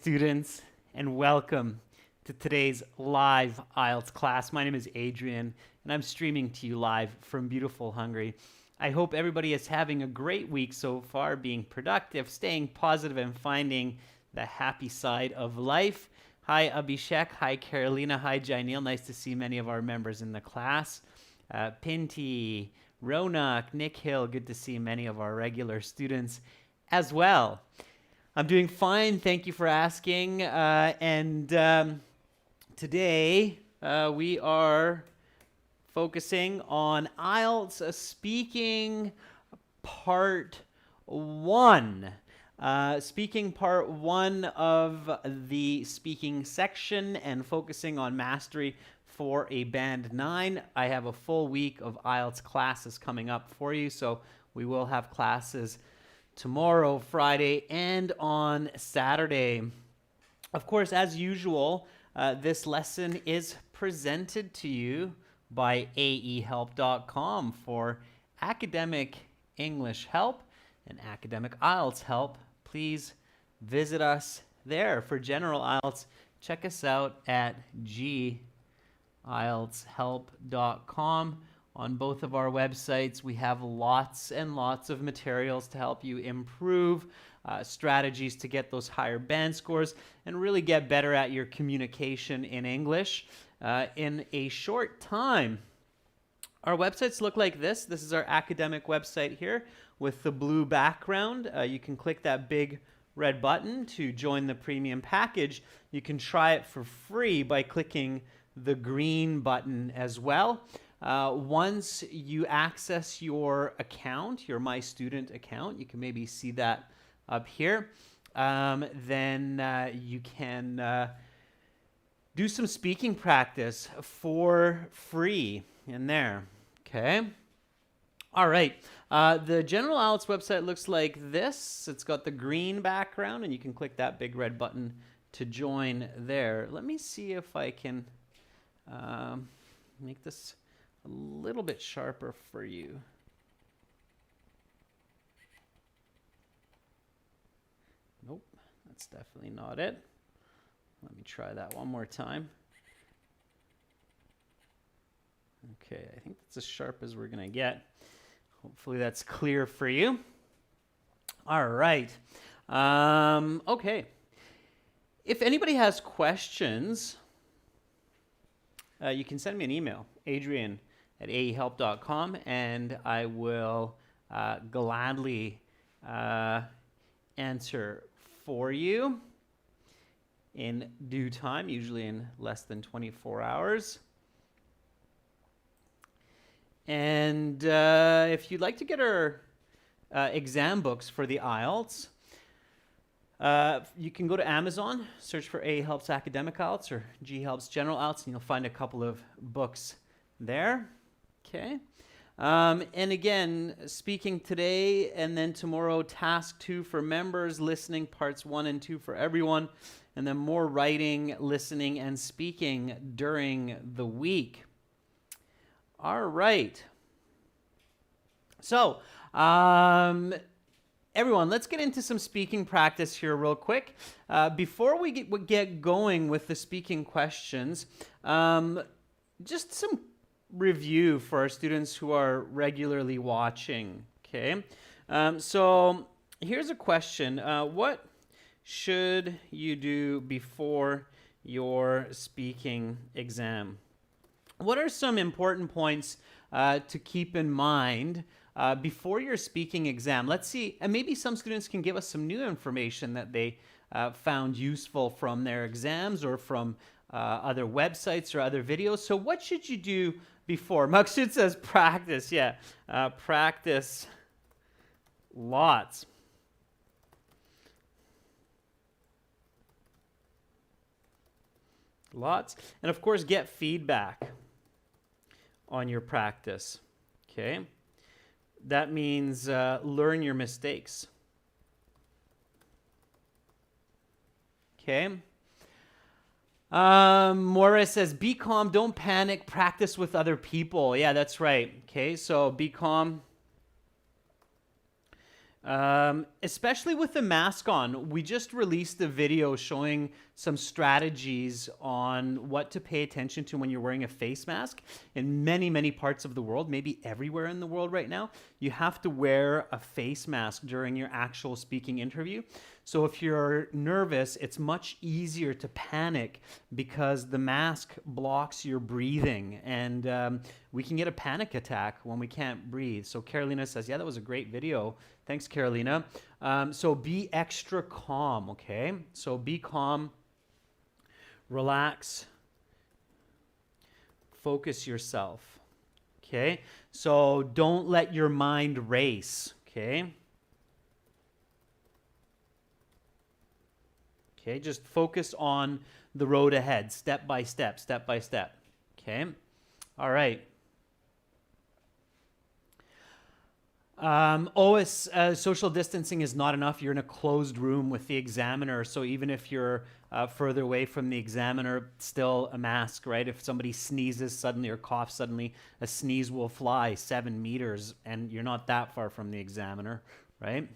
Students, and welcome to today's live IELTS class. My name is Adrian, and I'm streaming to you live from beautiful Hungary. I hope everybody is having a great week so far, being productive, staying positive, and finding the happy side of life. Hi, Abhishek. Hi, Carolina. Hi, Jainil. Nice to see many of our members in the class. Pinty, Ronak, Nick Hill. Good to see many of our regular students as well. I'm doing fine. Thank you for asking. Today we are focusing on IELTS speaking part 1. Speaking part 1 of the speaking section and focusing on mastery for a band 9. I have a full week of IELTS classes coming up for you, so we will have classes tomorrow, Friday, and on Saturday. Of course, as usual, this lesson is presented to you by aehelp.com for academic English help and academic IELTS help. Please visit us there. For general IELTS, check us out at gieltshelp.com. On both of our websites, we have lots and lots of materials to help you improve, strategies to get those higher band scores, and really get better at your communication in English in a short time. Our websites look like this. This is our academic website here with the blue background. You can click that big red button to join the premium package. You can try it for free by clicking the green button as well. Once you access your account, your My Student account, you can maybe see that up here, then you can do some speaking practice for free in there, okay? All right, the General IELTS website looks like this. It's got the green background, and you can click that big red button to join there. Let me see if I can make this a little bit sharper for you. Nope, that's definitely not it. Let me try that one more time. Okay, I think that's as sharp as we're gonna get. Hopefully that's clear for you. All right. Okay. If anybody has questions, you can send me an email, adrian@aehelp.com, and I will gladly answer for you in due time, usually in less than 24 hours. And if you'd like to get our exam books for the IELTS, you can go to Amazon, search for A Helps Academic IELTS or G Helps General IELTS, and you'll find a couple of books there. Okay. And again, speaking today and then tomorrow, task 2 for members, listening parts 1 and 2 for everyone, and then more writing, listening, and speaking during the week. All right. So, everyone, let's get into some speaking practice here real quick. Before we get going with the speaking questions, just some review for our students who are regularly watching, okay? So here's a question. What should you do before your speaking exam? What are some important points to keep in mind before your speaking exam? Let's see, and maybe some students can give us some new information that they found useful from their exams or from other websites or other videos. So what should you do before? Maksud says practice. Yeah, practice lots. Lots. And of course, get feedback on your practice. Okay? That means learn your mistakes. Okay? Moira says, be calm, don't panic, practice with other people. Yeah, that's right. Okay, so be calm. Especially with the mask on. We just released a video showing some strategies on what to pay attention to when you're wearing a face mask. In many, many parts of the world, maybe everywhere in the world right now, you have to wear a face mask during your actual speaking interview. So if you're nervous, it's much easier to panic because the mask blocks your breathing, and we can get a panic attack when we can't breathe. So Carolina says, yeah, that was a great video. Thanks, Carolina. So be extra calm, okay? So be calm, relax, focus yourself, okay? So don't let your mind race, okay? Okay, just focus on the road ahead, step by step, step by step, okay? All right. Social distancing is not enough. You're in a closed room with the examiner, so even if you're further away from the examiner, still a mask, right? If somebody sneezes suddenly or coughs suddenly, a sneeze will fly 7 meters, and you're not that far from the examiner, right?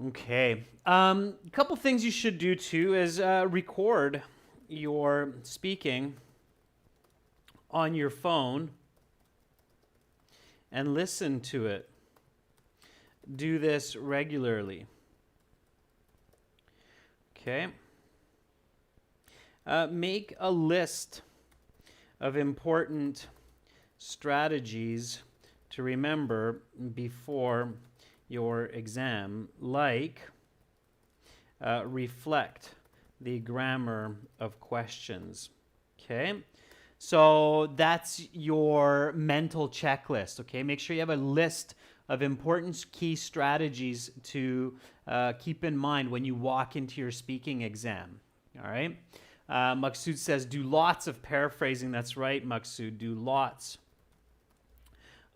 Okay. A couple things you should do too is record your speaking on your phone and listen to it. Do this regularly. Okay. Make a list of important strategies to remember before your exam, like reflect the grammar of questions. Okay. So that's your mental checklist, okay? Make sure you have a list of important key strategies to keep in mind when you walk into your speaking exam, all right? Maksud says, do lots of paraphrasing. That's right, Maksud, do lots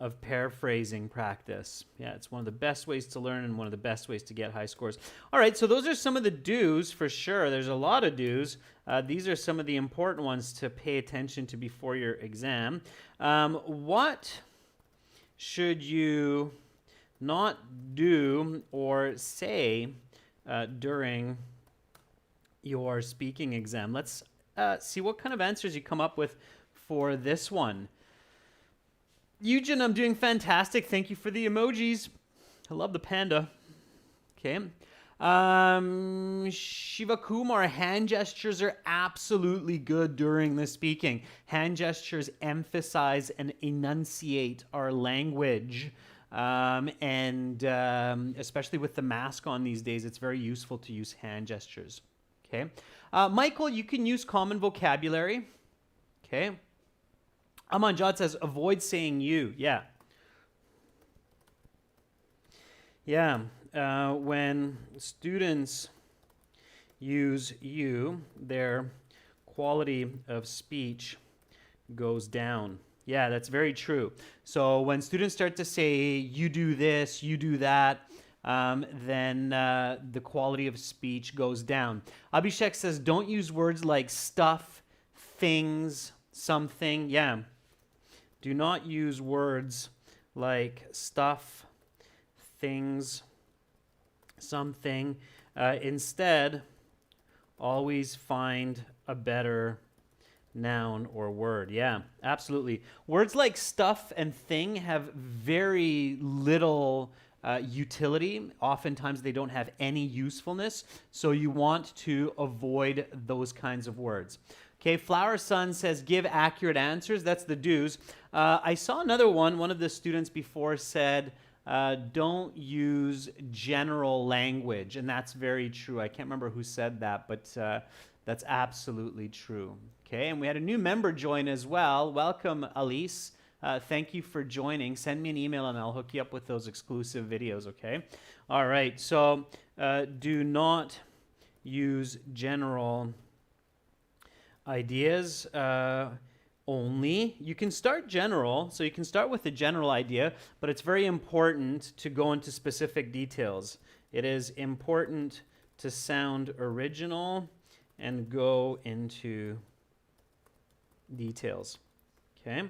of paraphrasing practice. Yeah, it's one of the best ways to learn and one of the best ways to get high scores. All right, so those are some of the do's for sure. There's a lot of do's. These are some of the important ones to pay attention to before your exam. What should you not do or say during your speaking exam? Let's see what kind of answers you come up with for this one. Eugen, I'm doing fantastic. Thank you for the emojis. I love the panda. Okay. Shiva Kumar, hand gestures are absolutely good during the speaking. Hand gestures emphasize and enunciate our language. Especially with the mask on these days, it's very useful to use hand gestures. Okay. Michael, you can use common vocabulary. Okay. Amanjad says, avoid saying you. Yeah. Yeah. When students use you, their quality of speech goes down. Yeah, that's very true. So when students start to say, you do this, you do that, then the quality of speech goes down. Abhishek says, don't use words like stuff, things, something. Yeah. Do not use words like stuff, things, something. Instead, always find a better noun or word. Yeah, absolutely. Words like stuff and thing have very little utility. Oftentimes they don't have any usefulness, so you want to avoid those kinds of words. Okay, Flower Sun says, give accurate answers. That's the do's. I saw another one. One of the students before said, don't use general language, and that's very true. I can't remember who said that, but that's absolutely true. Okay, and we had a new member join as well. Welcome, Elise. Thank you for joining. Send me an email and I'll hook you up with those exclusive videos, okay? All right, so do not use general ideas only. You can start general, so you can start with a general idea, but it's very important to go into specific details. It is important to sound original and go into details. Okay?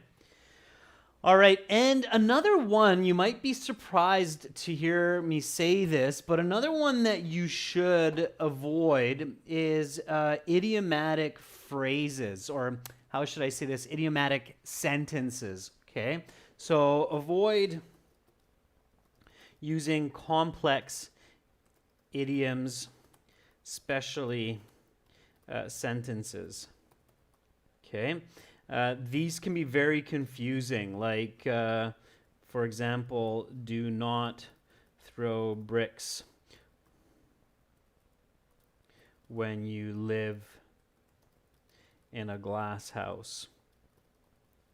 All right, and another one, you might be surprised to hear me say this, but another one that you should avoid is idiomatic phrases, or how should I say this? Idiomatic sentences, okay? So avoid using complex idioms, especially sentences, okay? These can be very confusing, like, for example, do not throw bricks when you live in a glass house.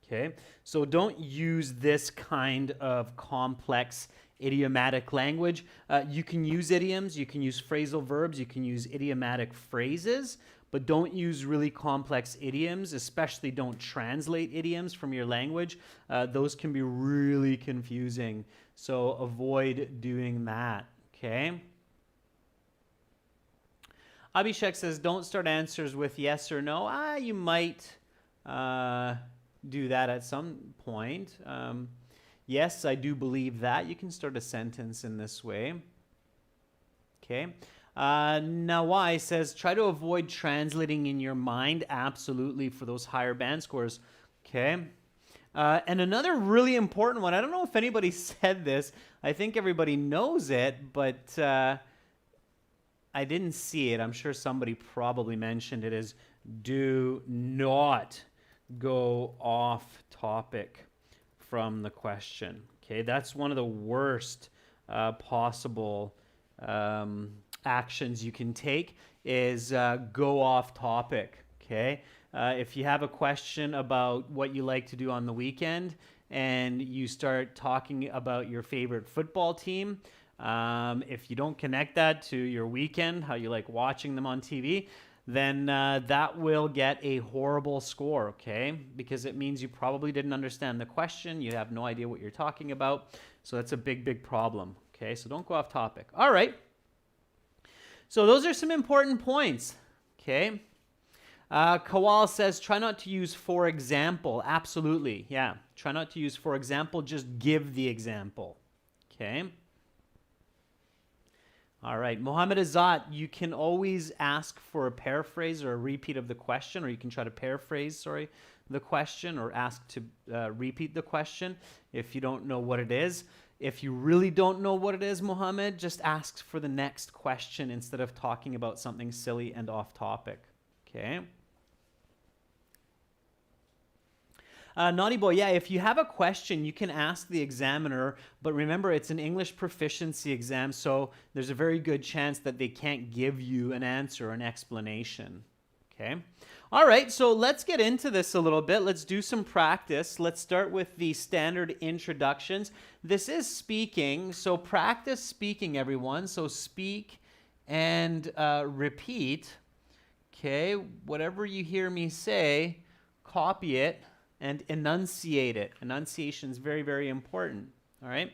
Okay, so don't use this kind of complex idiomatic language. You can use idioms, you can use phrasal verbs, you can use idiomatic phrases, but don't use really complex idioms, especially don't translate idioms from your language. Those can be really confusing, so avoid doing that, okay? Abhishek says, don't start answers with yes or no. You might do that at some point. Yes, I do believe that. You can start a sentence in this way. Okay. Nawai says, try to avoid translating in your mind. Absolutely, for those higher band scores. Okay. And another really important one, I don't know if anybody said this. I think everybody knows it, but I didn't see it. I'm sure somebody probably mentioned it, is do not go off topic from the question. Okay, that's one of the worst possible actions you can take, is go off topic. Okay, if you have a question about what you like to do on the weekend and you start talking about your favorite football team, if you don't connect that to your weekend, how you like watching them on TV, then that will get a horrible score, okay? Because it means you probably didn't understand the question, you have no idea what you're talking about, so that's a big, big problem, okay? So don't go off topic. All right. So those are some important points, okay? Kawal says, try not to use for example. Absolutely, yeah. Try not to use for example, just give the example, okay? All right, Mohammed Azat, you can always ask for a paraphrase or a repeat of the question, or you can try to paraphrase, the question, or ask to repeat the question if you don't know what it is. If you really don't know what it is, Mohammed, just ask for the next question instead of talking about something silly and off topic, okay? Naughty Boy, yeah, if you have a question, you can ask the examiner, but remember, it's an English proficiency exam, so there's a very good chance that they can't give you an answer or an explanation, okay? All right, so let's get into this a little bit. Let's do some practice. Let's start with the standard introductions. This is speaking, so practice speaking, everyone. So speak and repeat, okay? Whatever you hear me say, copy it and enunciate it. Enunciation is very, very important, all right?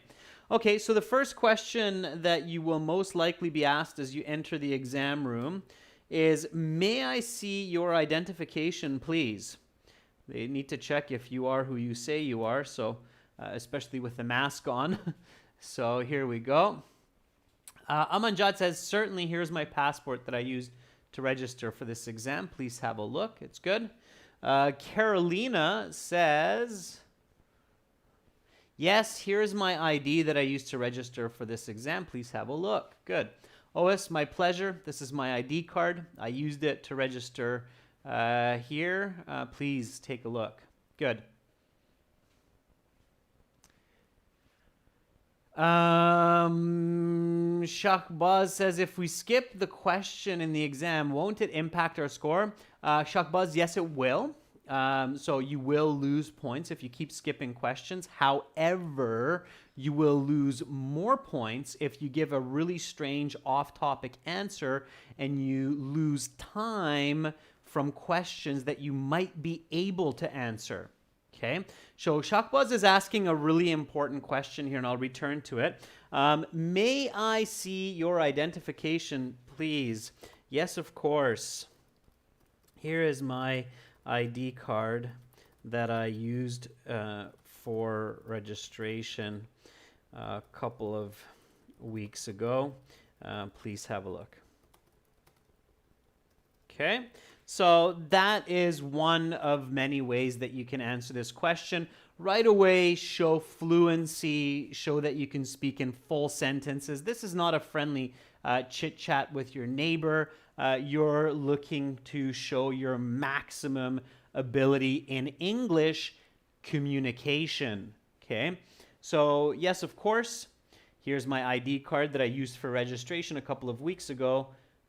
Okay, so the first question that you will most likely be asked as you enter the exam room is, may I see your identification, please? They need to check if you are who you say you are, so especially with the mask on. So here we go. Amanjad says, certainly, here's my passport that I used to register for this exam. Please have a look. It's good. Carolina says, yes, here's my ID that I used to register for this exam. Please have a look. Good. Ois, my pleasure. This is my ID card. I used it to register here. Please take a look. Good. Shahbaz says, if we skip the question in the exam, won't it impact our score? Shahbaz, yes, it will. So you will lose points if you keep skipping questions. However, you will lose more points if you give a really strange off-topic answer and you lose time from questions that you might be able to answer. Okay, so Shahbaz is asking a really important question here, and I'll return to it. May I see your identification, please? Yes, of course. Here is my ID card that I used for registration a couple of weeks ago. Please have a look. Okay, so that is one of many ways that you can answer this question. Right away, show fluency, show that you can speak in full sentences. This is not a friendly chit-chat with your neighbor. You're looking to show your maximum ability in English communication, okay? So yes, of course, here's my ID card that I used for registration a couple of weeks ago.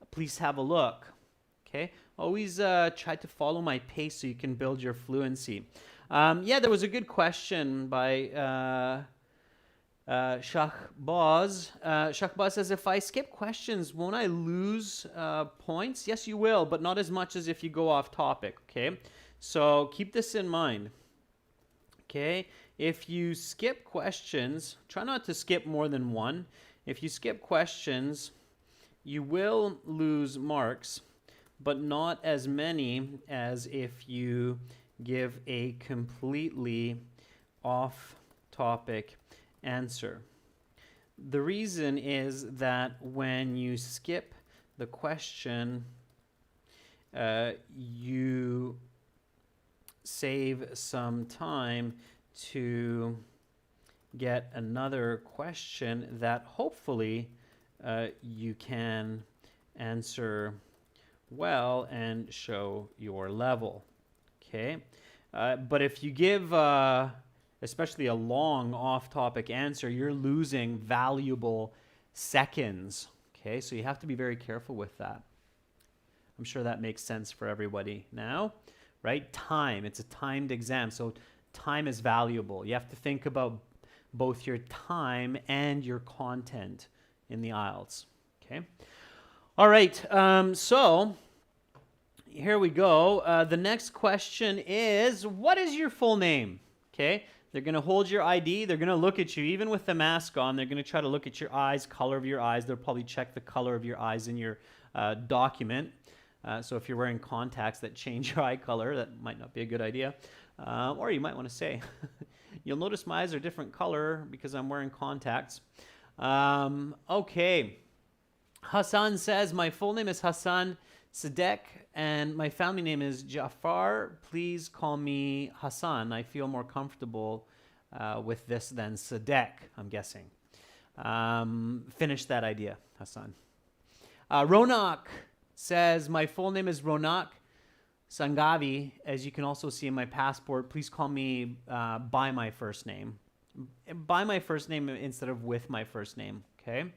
Please have a look, okay? Always try to follow my pace so you can build your fluency. Yeah, there was a good question by Shahbaz. Shahbaz says, if I skip questions, won't I lose points? Yes, you will, but not as much as if you go off topic, okay? So keep this in mind, okay? If you skip questions, try not to skip more than one. If you skip questions, you will lose marks, but not as many as if you give a completely off-topic answer. The reason is that when you skip the question, you save some time to get another question that hopefully you can answer well and show your level. Okay, but if you give especially a long off-topic answer, you're losing valuable seconds. Okay, so you have to be very careful with that. I'm sure that makes sense for everybody now, right? Time, it's a timed exam, so time is valuable. You have to think about both your time and your content in the IELTS. Okay, all right, so here we go. The next question is, what is your full name? Okay, they're going to hold your ID. They're going to look at you, even with the mask on. They're going to try to look at your eyes, color of your eyes. They'll probably check the color of your eyes in your document. So if you're wearing contacts that change your eye color, that might not be a good idea. Or you might want to say, you'll notice my eyes are different color because I'm wearing contacts. Okay. Hassan says, my full name is Hassan Sadek, and my family name is Jafar. Please call me Hassan. I feel more comfortable with this than Sadek, I'm guessing. Finish that idea, Hassan. Ronak says, my full name is Ronak Sangavi. As you can also see in my passport, please call me by my first name. By my first name instead of with my first name, okay?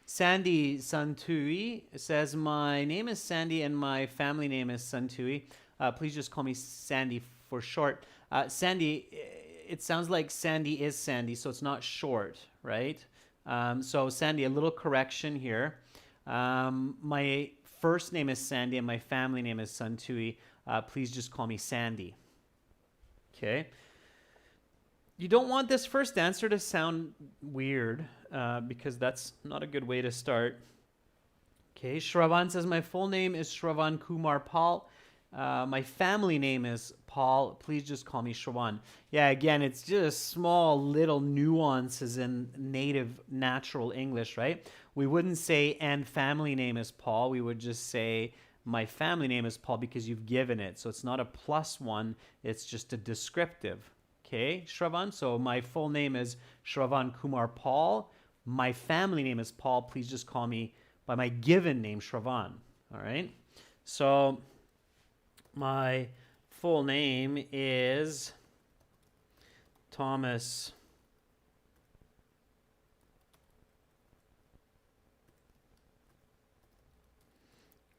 Sandy Santui says, my name is Sandy and my family name is Santui. Please just call me Sandy for short. Sandy, it sounds like Sandy is Sandy, so it's not short, right? So Sandy, a little correction here. My first name is Sandy and my family name is Santui. Please just call me Sandy. Okay. You don't want this first answer to sound weird because that's not a good way to start. Okay, Shravan says, my full name is Shravan Kumar Paul. My family name is Paul. Please just call me Shravan. Yeah, again, it's just small little nuances in native natural English, right? We wouldn't say, and family name is Paul. We would just say, my family name is Paul because you've given it. So it's not a +1. It's just a descriptive. Okay, Shravan. So my full name is Shravan Kumar Paul. My family name is Paul. Please just call me by my given name, Shravan. All right. So my full name is Thomas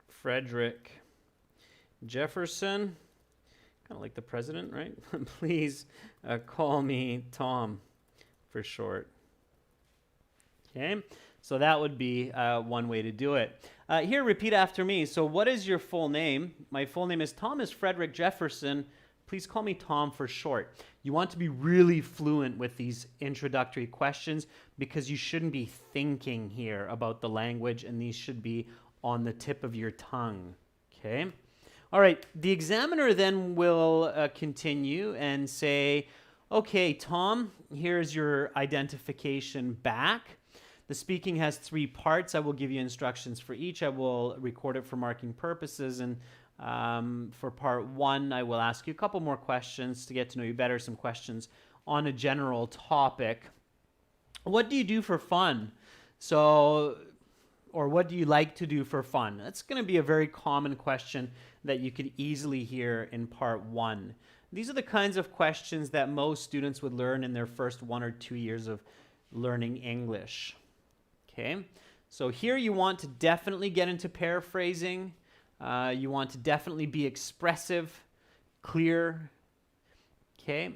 Frederick Jefferson. Kind of like the president, right? Please call me Tom for short. Okay, so that would be one way to do it. Here, repeat after me. So what is your full name? My full name is Thomas Frederick Jefferson. Please call me Tom for short. You want to be really fluent with these introductory questions because you shouldn't be thinking here about the language, and these should be on the tip of your tongue. Okay? All right, the examiner then will continue and say, Okay, Tom, here's your identification back. The speaking has 3 parts. I will give you instructions for each. I will record it for marking purposes. And for part 1, I will ask you a couple more questions to get to know you better, some questions on a general topic. What do you do for fun? Or what do you like to do for fun? That's going to be a very common question that you could easily hear in part 1. These are the kinds of questions that most students would learn in their first 1 or 2 years of learning English. Okay, so here you want to definitely get into paraphrasing. You want to definitely be expressive, clear. Okay.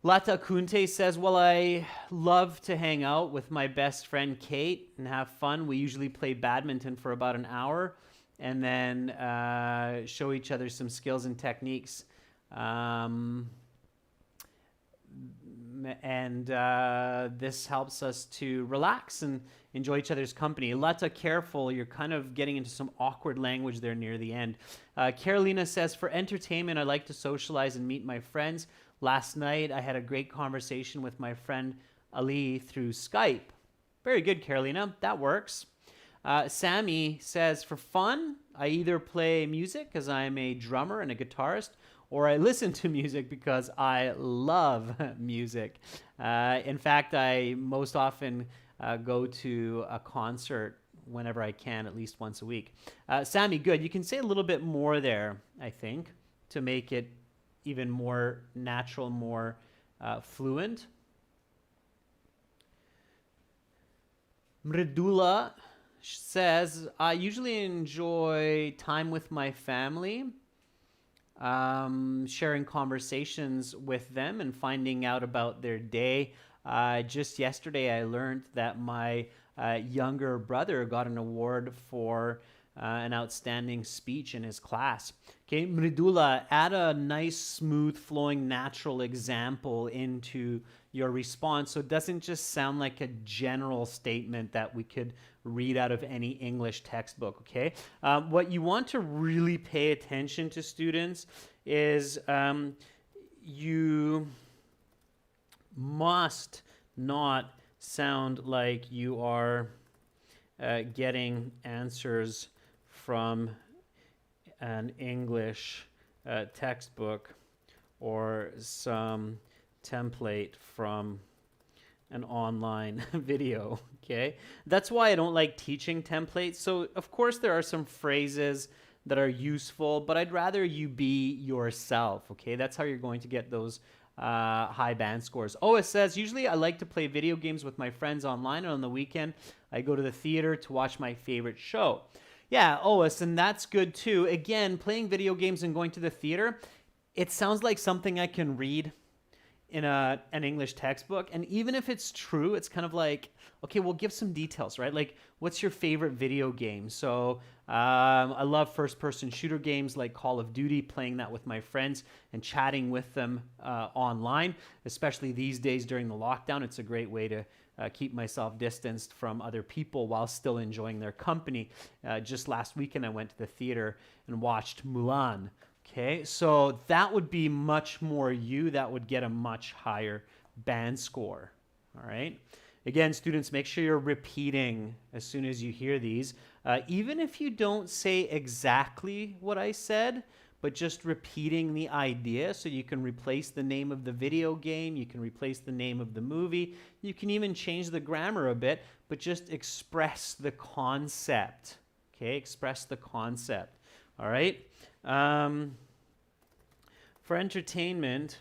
Lata Kunte says, well, I love to hang out with my best friend Kate and have fun. We usually play badminton for about an hour and then show each other some skills and techniques. This helps us to relax and enjoy each other's company. Lata, careful, you're kind of getting into some awkward language there near the end. Carolina says, for entertainment, I like to socialize and meet my friends. Last night, I had a great conversation with my friend Ali through Skype. Very good, Carolina. That works. Sammy says, for fun, I either play music because I'm a drummer and a guitarist, or I listen to music because I love music. In fact, I most often go to a concert whenever I can, at least once a week. Sammy, good. You can say a little bit more there, I think, to make it even more natural, more fluent. Mridula says, I usually enjoy time with my family, sharing conversations with them and finding out about their day. Just yesterday, I learned that my younger brother got an award for an outstanding speech in his class. Okay, Mridula, add a nice, smooth, flowing, natural example into your response so it doesn't just sound like a general statement that we could read out of any English textbook, okay? What you want to really pay attention to, students, is you must not sound like you are getting answers from an English textbook or some template from an online video, okay? That's why I don't like teaching templates. So, of course, there are some phrases that are useful, but I'd rather you be yourself, okay? That's how you're going to get those high band scores. Oh, it says, usually I like to play video games with my friends online, and on the weekend, I go to the theater to watch my favorite show. Yeah, Ois, and that's good too. Again, playing video games and going to the theater, it sounds like something I can read in an English textbook. And even if it's true, it's kind of like, okay, well, give some details, right? Like, what's your favorite video game? So I love first-person shooter games like Call of Duty, playing that with my friends and chatting with them online, especially these days during the lockdown. It's a great way to keep myself distanced from other people while still enjoying their company. Just last weekend, I went to the theater and watched Mulan. Okay, so that would be much more you. That would get a much higher band score. All right. Again, students, make sure you're repeating as soon as you hear these. Even if you don't say exactly what I said, but just repeating the idea, so you can replace the name of the video game, you can replace the name of the movie, you can even change the grammar a bit, but just express the concept. Okay, express the concept. All right. For entertainment,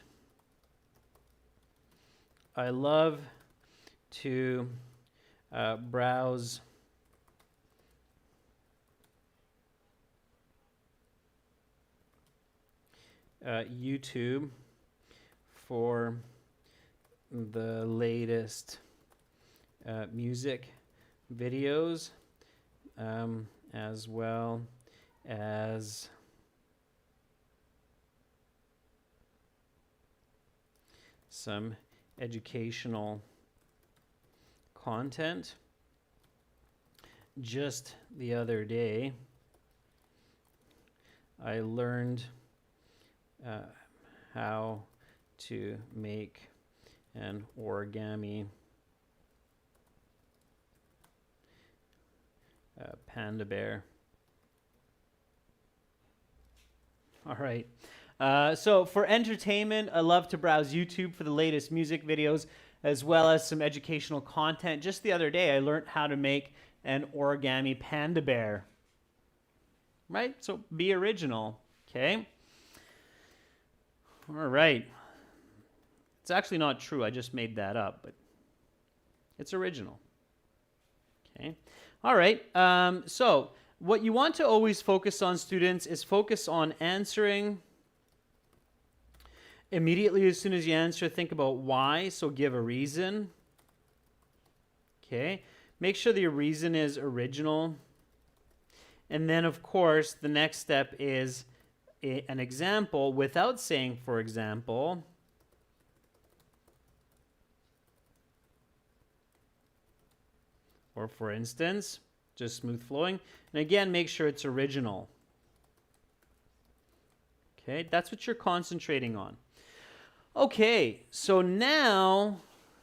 I love to browse YouTube for the latest music videos, as well as some educational content. Just the other day, I learned how to make an origami panda bear. All right. So for entertainment, I love to browse YouTube for the latest music videos as well as some educational content. Just the other day, I learned how to make an origami panda bear. Right? So be original. Okay. All right. It's actually not true. I just made that up, but it's original. Okay. All right. So what you want to always focus on, students, is focus on answering. Immediately as soon as you answer, think about why. So give a reason. Okay. Make sure that your reason is original. And then, of course, the next step is an example without saying, for example. Or for instance, just smooth flowing. And again, make sure it's original. Okay, that's what you're concentrating on. Okay, so now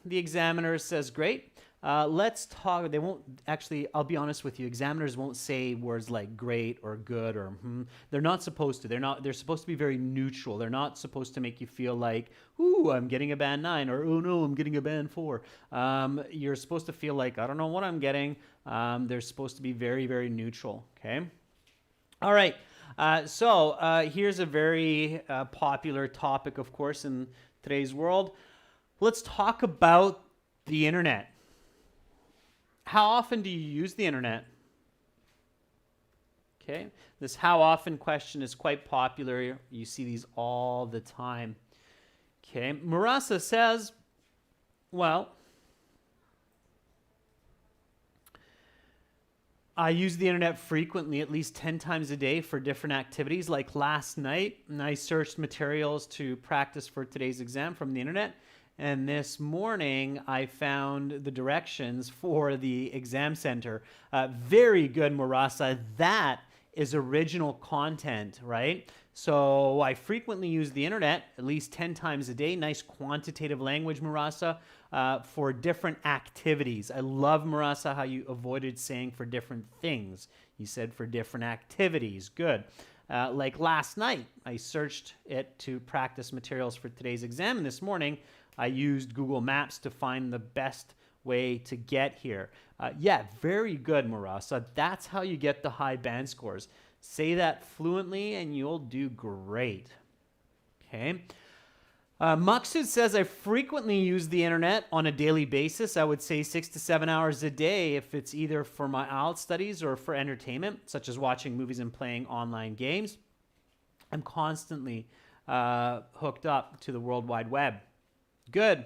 the examiner says, great. Let's talk. They won't actually, I'll be honest with you, examiners won't say words like great or good or They're not supposed to. They're supposed to be very neutral. They're not supposed to make you feel like, ooh, I'm getting a band 9 or oh no, I'm getting a band 4. You're supposed to feel like, I don't know what I'm getting. They're supposed to be very, very neutral, okay? All right. So here's a very popular topic, of course, in today's world. Let's talk about the internet. How often do you use the internet? Okay, this how often question is quite popular. You see these all the time. Okay, Marasa says, well, I use the internet frequently, at least 10 times a day for different activities. Like last night, I searched materials to practice for today's exam from the internet. And this morning, I found the directions for the exam center. Very good, Marasa. That is original content, right? So I frequently use the internet, at least 10 times a day. Nice quantitative language, Marasa, for different activities. I love, Marasa, how you avoided saying for different things. You said for different activities. Good. Like last night, I searched it to practice materials for today's exam, and this morning, I used Google Maps to find the best way to get here. Yeah, very good, Marasa. That's how you get the high band scores. Say that fluently and you'll do great. Okay. Maksud says, I frequently use the internet on a daily basis. I would say 6 to 7 hours a day if it's either for my IELTS studies or for entertainment, such as watching movies and playing online games. I'm constantly hooked up to the World Wide Web. Good,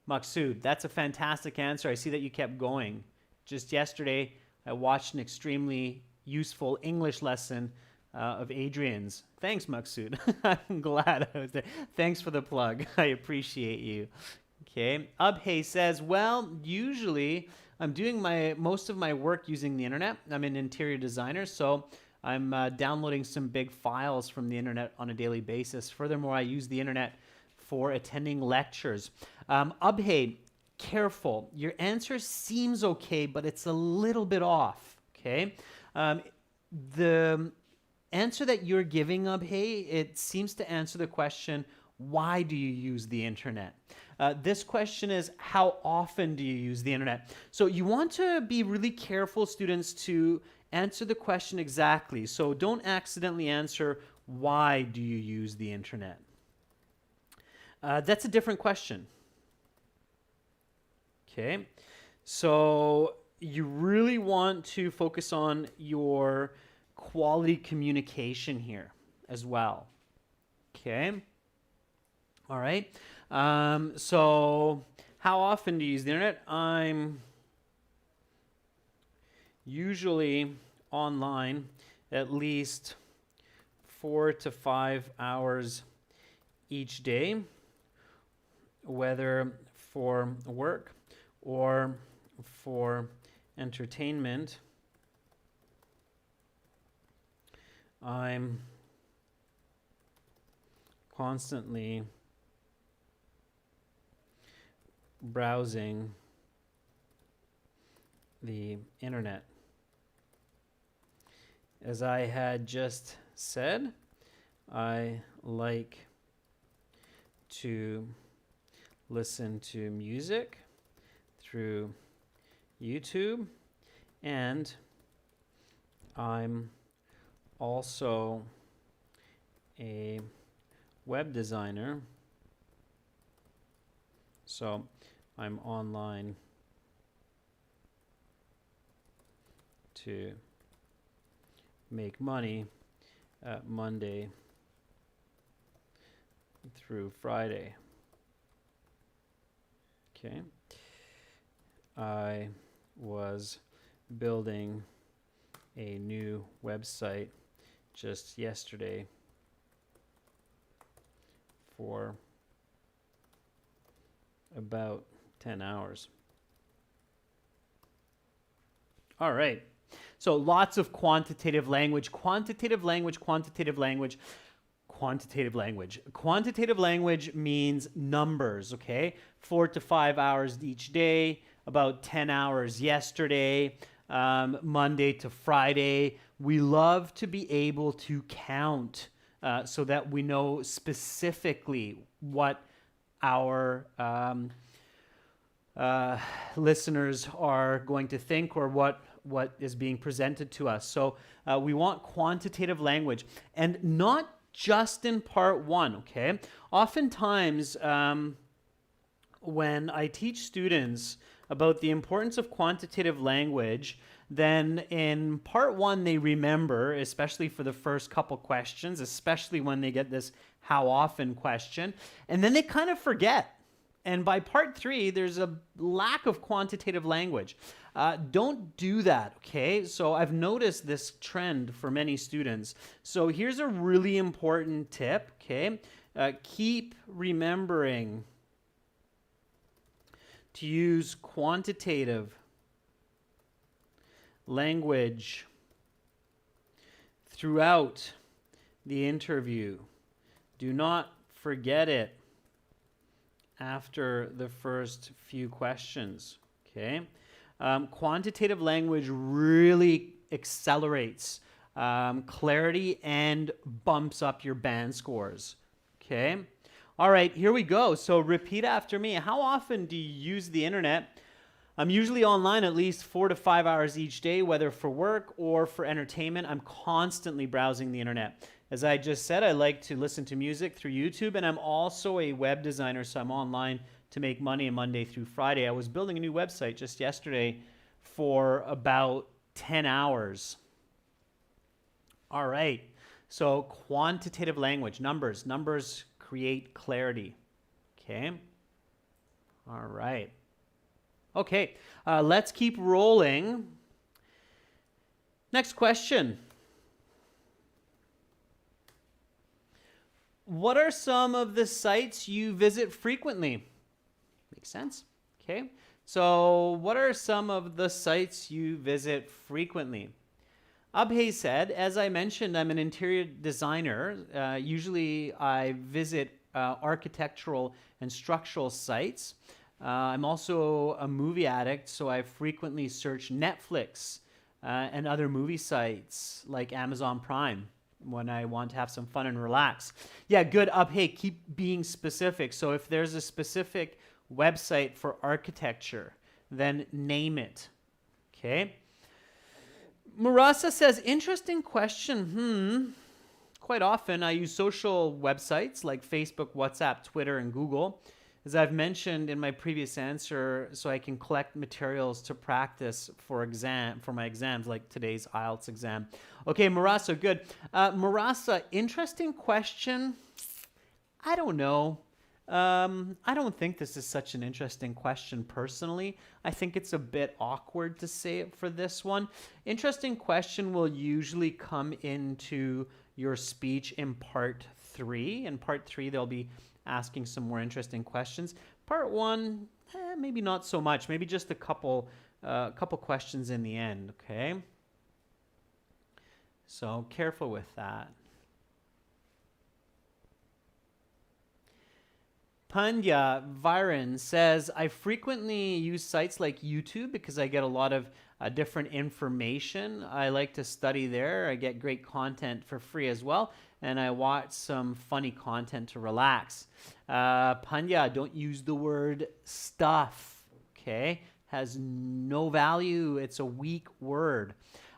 Maksud. That's a fantastic answer. I see that you kept going. Just yesterday, I watched an extremely useful English lesson of Adrian's. Thanks, Maksud. I'm glad I was there. Thanks for the plug. I appreciate you. Okay. Abhay says, well, usually I'm doing most of my work using the internet. I'm an interior designer, so I'm downloading some big files from the internet on a daily basis. Furthermore, I use the internet for attending lectures. Abhay, careful. Your answer seems okay, but it's a little bit off, okay? The answer that you're giving, Abhay, it seems to answer the question, why do you use the internet? This question is, how often do you use the internet? So you want to be really careful, students, to answer the question exactly. So don't accidentally answer, why do you use the internet? That's a different question. Okay, so you really want to focus on your quality communication here as well. Okay, all right. So how often do you use the internet? I'm usually online at least 4 to 5 hours each day, whether for work or for entertainment. I'm constantly browsing the internet. As I had just said, I like to listen to music through YouTube, and I'm also a web designer, so I'm online to make money Monday through Friday. Okay. I was building a new website just yesterday for about 10 hours. All right. So lots of quantitative language, quantitative language, quantitative language, quantitative language. Quantitative language means numbers, okay? 4 to 5 hours each day, about 10 hours yesterday, Monday to Friday. We love to be able to count so that we know specifically what our listeners are going to think or what is being presented to us. So we want quantitative language, and not just in part one, okay? Oftentimes, when I teach students about the importance of quantitative language, then in part one they remember, especially for the first couple questions, especially when they get this how often question, and then they kind of forget. And by part three, there's a lack of quantitative language. Don't do that, okay? So I've noticed this trend for many students. So here's a really important tip, okay? Keep remembering to use quantitative language throughout the interview. Do not forget it after the first few questions, okay? Quantitative language really accelerates clarity and bumps up your band scores, okay? All right, here we go. So repeat after me. How often do you use the internet? I'm usually online at least 4 to 5 hours each day, whether for work or for entertainment. I'm constantly browsing the internet. As I just said, I like to listen to music through YouTube, and I'm also a web designer, so I'm online to make money Monday through Friday. I was building a new website just yesterday for about 10 hours. All right, so quantitative language, numbers. Numbers create clarity, okay? All right. Okay, let's keep rolling. Next question. What are some of the sites you visit frequently? Makes sense. Okay. So what are some of the sites you visit frequently? Abhay said, as I mentioned, I'm an interior designer. Usually I visit architectural and structural sites. I'm also a movie addict, so I frequently search Netflix and other movie sites like Amazon Prime when I want to have some fun and relax. Yeah, good. Hey, keep being specific. So if there's a specific website for architecture, then name it. Okay. Marasa says, interesting question. Quite often I use social websites like Facebook, WhatsApp, Twitter, and Google. As I've mentioned in my previous answer, so I can collect materials to practice for my exams, like today's IELTS exam. Okay, Marasa, good. Marasa, interesting question. I don't know. I don't think this is such an interesting question personally. I think it's a bit awkward to say it for this one. Interesting question will usually come into your speech in part 3. In part 3, they'll be asking some more interesting questions. Part 1, maybe not so much. Maybe just a couple questions in the end, okay? So careful with that. Pandya Viren says, I frequently use sites like YouTube because I get a lot of different information. I like to study there. I get great content for free as well. And I watch some funny content to relax. Pandya, don't use the word stuff, okay? Has no value. It's a weak word.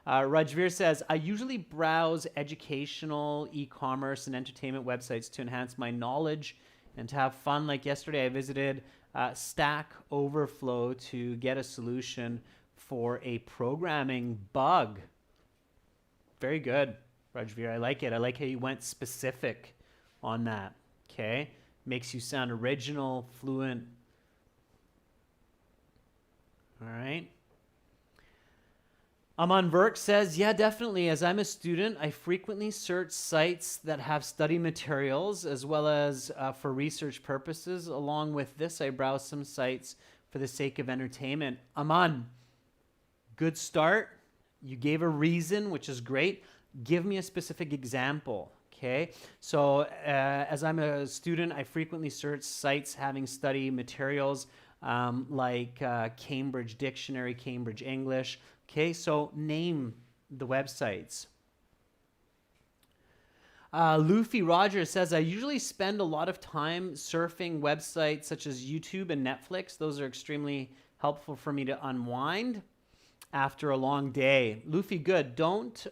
Rajveer says, I usually browse educational, e-commerce, and entertainment websites to enhance my knowledge and to have fun. Like yesterday, I visited Stack Overflow to get a solution for a programming bug. Very good, Rajveer. I like it. I like how you went specific on that. Okay? Makes you sound original, fluent. All right. Aman Burke says, yeah, definitely. As I'm a student, I frequently search sites that have study materials as well as for research purposes. Along with this, I browse some sites for the sake of entertainment. Aman, good start. You gave a reason, which is great. Give me a specific example, okay? So as I'm a student, I frequently search sites having study materials like Cambridge Dictionary, Cambridge English. Okay, so name the websites. Luffy Rogers says, I usually spend a lot of time surfing websites such as YouTube and Netflix. Those are extremely helpful for me to unwind after a long day. Luffy, good. Don't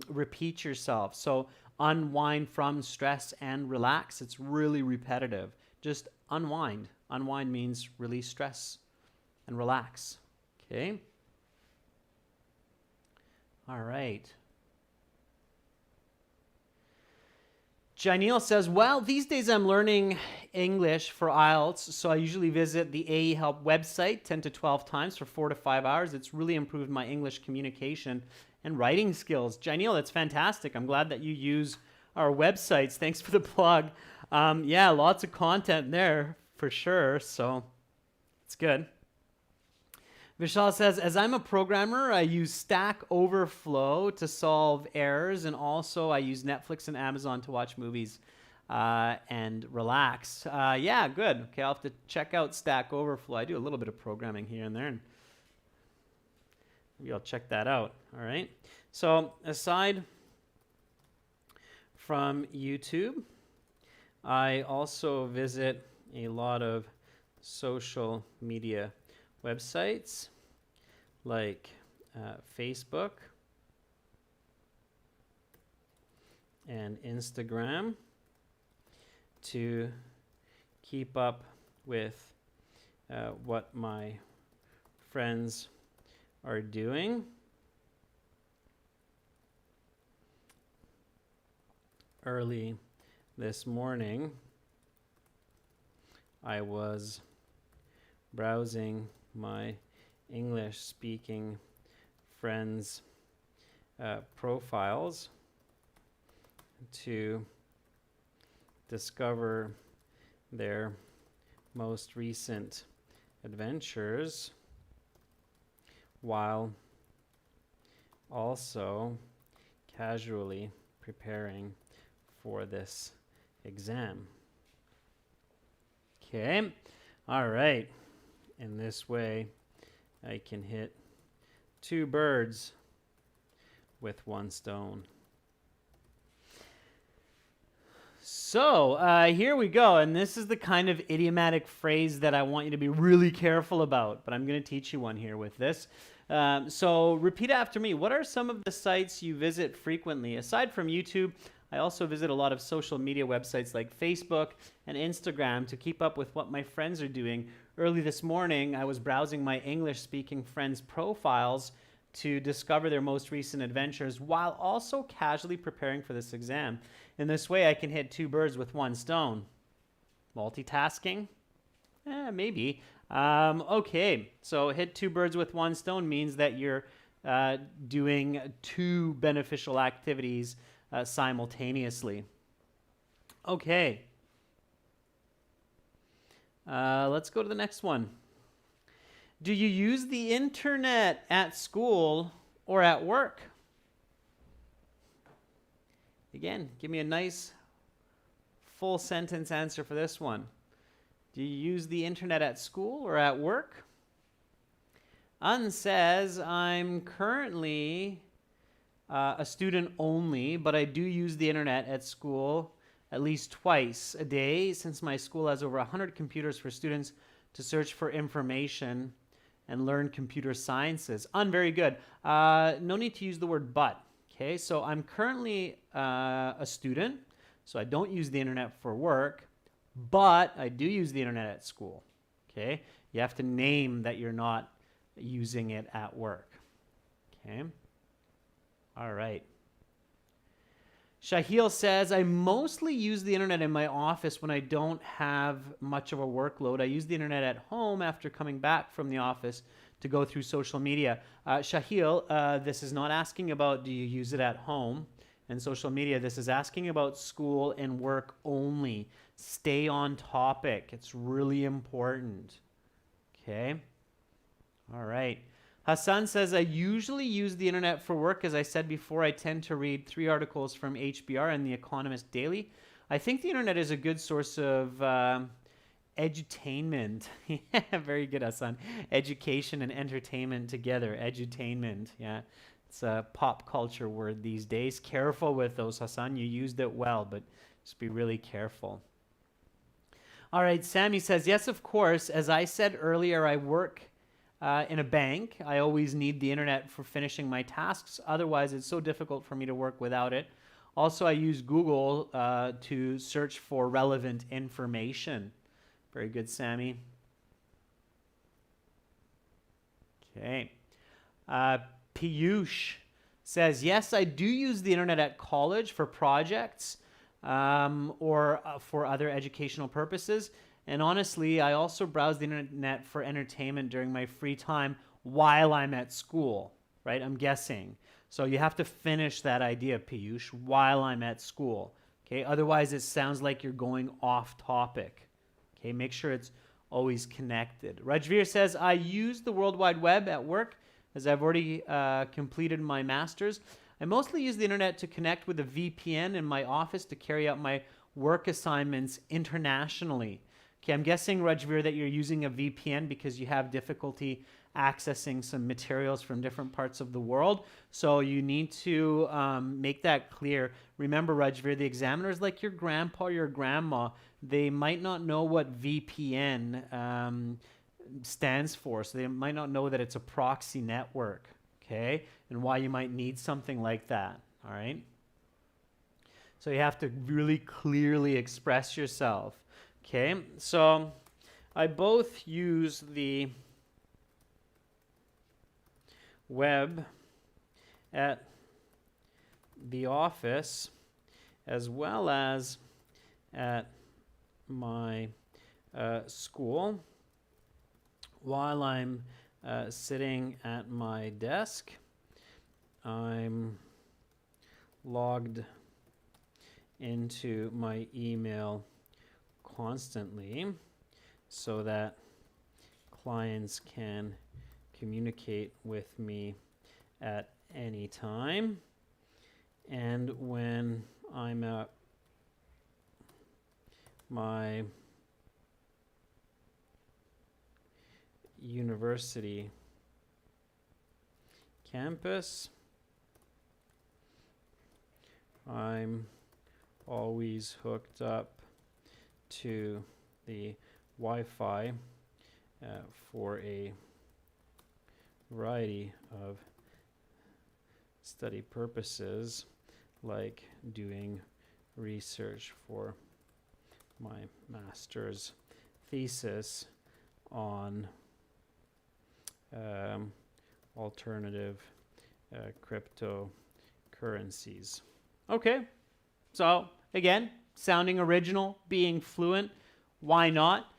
repeat yourself. So unwind from stress and relax. It's really repetitive. Just unwind. Unwind means release stress and relax. Okay. All right. Janelle says, well, these days I'm learning English for IELTS, so I usually visit the AE Help website 10 to 12 times for 4 to 5 hours. It's really improved my English communication and writing skills. Janelle, that's fantastic. I'm glad that you use our websites. Thanks for the plug. Yeah, lots of content there for sure, so it's good. Vishal says, as I'm a programmer, I use Stack Overflow to solve errors, and also I use Netflix and Amazon to watch movies and relax. Yeah, good. Okay, I'll have to check out Stack Overflow. I do a little bit of programming here and there, and maybe I'll check that out. All right. So aside from YouTube, I also visit a lot of social media websites like Facebook and Instagram to keep up with what my friends are doing. Early this morning, I was browsing my English-speaking friends' profiles to discover their most recent adventures, while also casually preparing for this exam. Okay, all right. In this way, I can hit 2 birds with 1 stone. So here we go, and this is the kind of idiomatic phrase that I want you to be really careful about, but I'm going to teach you one here with this. So repeat after me. What are some of the sites you visit frequently? Aside from YouTube, I also visit a lot of social media websites like Facebook and Instagram to keep up with what my friends are doing. Early this morning, I was browsing my English-speaking friends' profiles to discover their most recent adventures while also casually preparing for this exam. In this way, I can hit 2 birds with 1 stone. Multitasking? Maybe. Okay, so hit 2 birds with 1 stone means that you're doing 2 beneficial activities simultaneously. Okay. Let's go to the next one. Do you use the internet at school or at work? Again, give me a nice full sentence answer for this one. Do you use the internet at school or at work? Un says, I'm currently a student only, but I do use the internet at school at least twice a day since my school has over 100 computers for students to search for information and learn computer sciences. Very good. No need to use the word but. Okay, so I'm currently a student, so I don't use the internet for work, but I do use the internet at school. Okay, you have to name that you're not using it at work. Okay, all right. Shahil says, I mostly use the internet in my office when I don't have much of a workload. I use the internet at home after coming back from the office to go through social media. Shahil, this is not asking about do you use it at home and social media. This is asking about school and work only. Stay on topic. It's really important. Okay. All right. Hassan says, I usually use the internet for work. As I said before, I tend to read 3 articles from HBR and The Economist daily. I think the internet is a good source of edutainment. Very good, Hassan. Education and entertainment together. Edutainment. Yeah. It's a pop culture word these days. Careful with those, Hassan. You used it well, but just be really careful. All right. Sammy says, yes, of course. As I said earlier, I work in a bank. I always need the internet for finishing my tasks. Otherwise, it's so difficult for me to work without it. Also, I use Google to search for relevant information. Very good, Sammy. Okay. Piyush says, yes, I do use the internet at college for projects or for other educational purposes. And honestly, I also browse the internet for entertainment during my free time while I'm at school, right? I'm guessing. So you have to finish that idea, Piyush, while I'm at school. Okay, otherwise it sounds like you're going off topic. Okay, make sure it's always connected. Rajveer says, I use the World Wide Web at work as I've already completed my master's. I mostly use the internet to connect with a VPN in my office to carry out my work assignments internationally. Okay, I'm guessing, Rajveer, that you're using a VPN because you have difficulty accessing some materials from different parts of the world. So you need to make that clear. Remember, Rajveer, the examiner is like your grandpa or your grandma. They might not know what VPN stands for. So they might not know that it's a proxy network, okay? And why you might need something like that, all right? So you have to really clearly express yourself. Okay, so I both use the web at the office as well as at my school while I'm sitting at my desk. I'm logged into my email constantly so that clients can communicate with me at any time. And when I'm at my university campus, I'm always hooked up to the Wi-Fi for a variety of study purposes, like doing research for my master's thesis on alternative cryptocurrencies. Okay, so again, sounding original, being fluent, why not?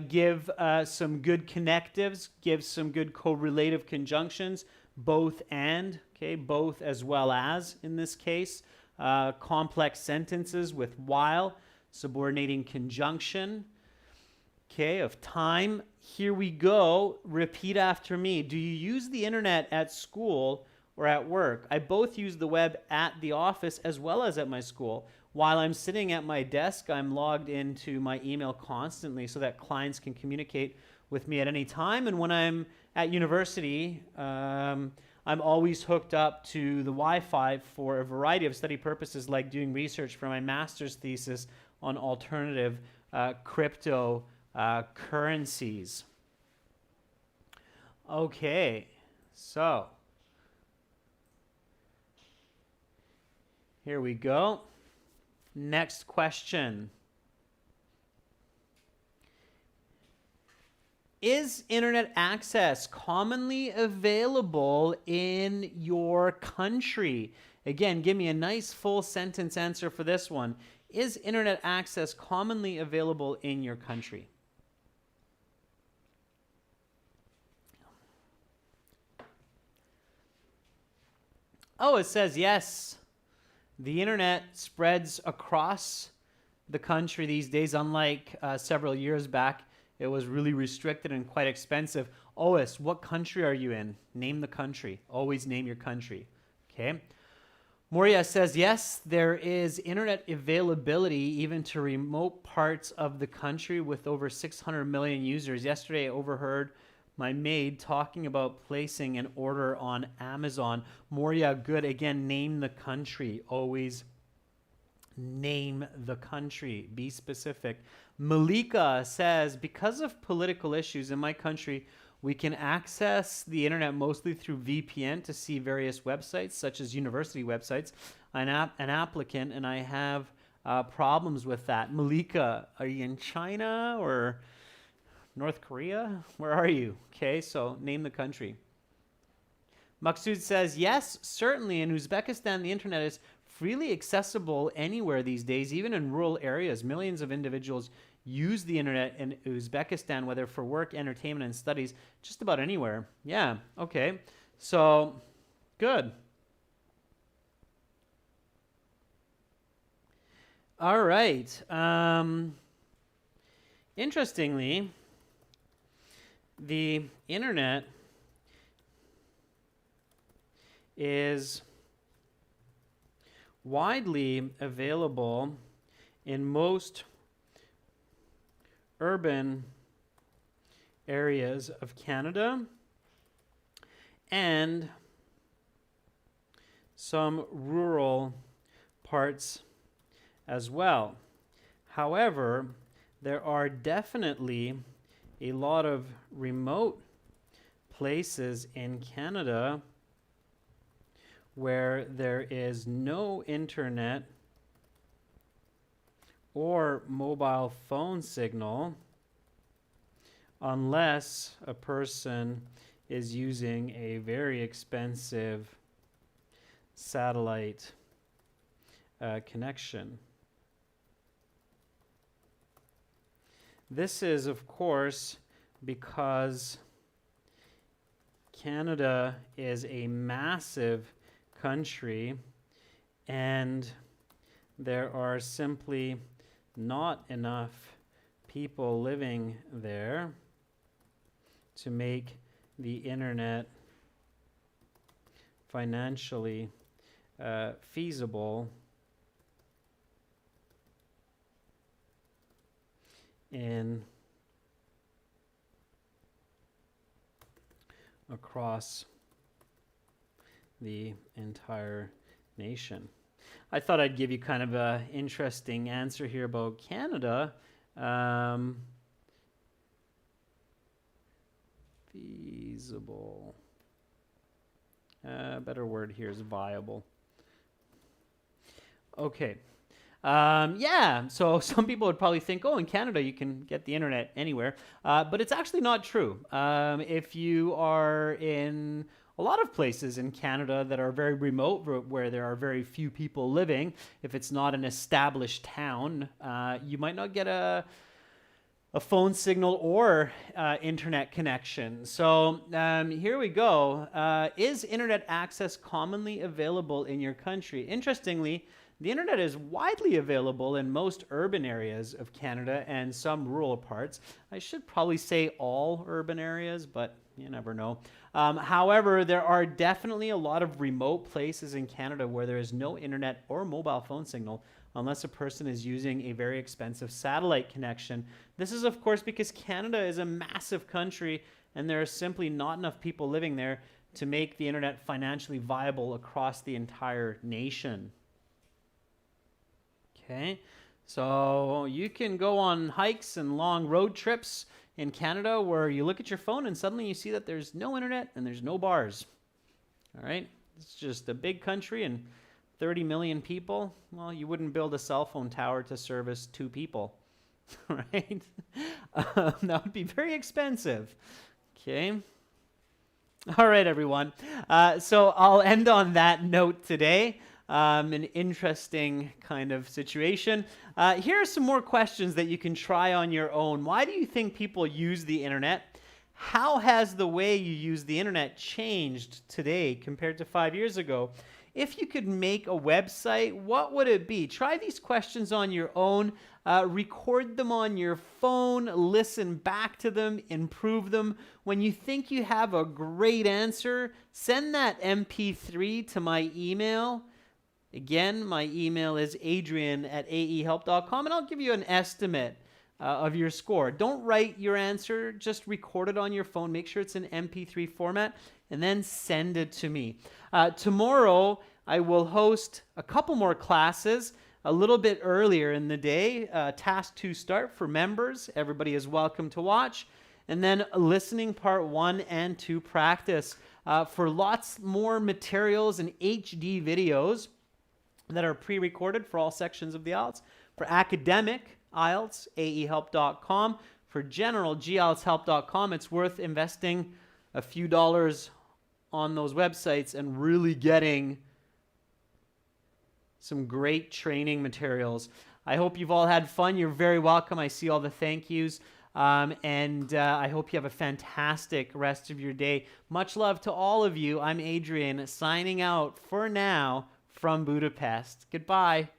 Give some good connectives, give some good correlative conjunctions, both and, okay, both as well as in this case. Complex sentences with while, subordinating conjunction, okay, of time. Here we go. Repeat after me. Do you use the internet at school or at work. I both use the web at the office as well as at my school. While I'm sitting at my desk, I'm logged into my email constantly so that clients can communicate with me at any time. And when I'm at university, I'm always hooked up to the Wi-Fi for a variety of study purposes, like doing research for my master's thesis on alternative crypto currencies. Okay, so here we go. Next question. Is internet access commonly available in your country? Again, give me a nice full sentence answer for this one. Is internet access commonly available in your country? Oh, it says yes. The internet spreads across the country these days, unlike several years back. It was really restricted and quite expensive. Ois, what country are you in? Name the country. Always name your country. Okay. Moria says, yes, there is internet availability even to remote parts of the country with over 600 million users. Yesterday, I overheard my maid talking about placing an order on Amazon. Moria, good. Again, name the country. Always name the country. Be specific. Malika says, because of political issues in my country, we can access the internet mostly through VPN to see various websites, such as university websites. I'm an applicant, and I have problems with that. Malika, are you in China or North Korea? Where are you? Okay, so name the country. Maksud says, yes, certainly. In Uzbekistan, the internet is freely accessible anywhere these days, even in rural areas. Millions of individuals use the internet in Uzbekistan, whether for work, entertainment, and studies, just about anywhere. Yeah, okay. So, good. All right. Interestingly, the internet is widely available in most urban areas of Canada and some rural parts as well. However, there are definitely a lot of remote places in Canada where there is no internet or mobile phone signal unless a person is using a very expensive satellite connection. This is, of course, because Canada is a massive country and there are simply not enough people living there to make the internet financially feasible in across the entire nation. I thought I'd give you kind of an interesting answer here about Canada. Feasible. Better word here is viable. Okay. Yeah, so some people would probably think, oh, in Canada you can get the internet anywhere, but it's actually not true. If you are in a lot of places in Canada that are very remote, where there are very few people living, if it's not an established town, you might not get a phone signal or internet connection. So here we go. Is internet access commonly available in your country? Interestingly, the internet is widely available in most urban areas of Canada and some rural parts. I should probably say all urban areas, but You never know. However, there are definitely a lot of remote places in Canada where there is no internet or mobile phone signal unless a person is using a very expensive satellite connection. This is, of course, because Canada is a massive country and there are simply not enough people living there to make the internet financially viable across the entire nation. Okay, so you can go on hikes and long road trips in Canada where you look at your phone and suddenly you see that there's no internet and there's no bars. All right, it's just a big country and 30 million people. Well, you wouldn't build a cell phone tower to service 2 people, right? That would be very expensive. Okay. All right, everyone. So I'll end on that note today. An interesting kind of situation. Here are some more questions that you can try on your own. Why do you think people use the internet? How has the way you use the internet changed today compared to 5 years ago? If you could make a website, what would it be? Try these questions on your own. Record them on your phone. Listen back to them. Improve them. When you think you have a great answer, send that MP3 to my email. Again, my email is adrian@aehelp.com, and I'll give you an estimate of your score. Don't write your answer. Just record it on your phone. Make sure it's in MP3 format, and then send it to me. Tomorrow, I will host a couple more classes a little bit earlier in the day. Task 2 start for members. Everybody is welcome to watch. And then listening part 1 and 2 practice. For lots more materials and HD videos that are pre-recorded for all sections of the IELTS. For academic IELTS, aehelp.com. For general, gieltshelp.com. It's worth investing a few dollars on those websites and really getting some great training materials. I hope you've all had fun. You're very welcome. I see all the thank yous. And I hope you have a fantastic rest of your day. Much love to all of you. I'm Adrian, signing out for now from Budapest. Goodbye.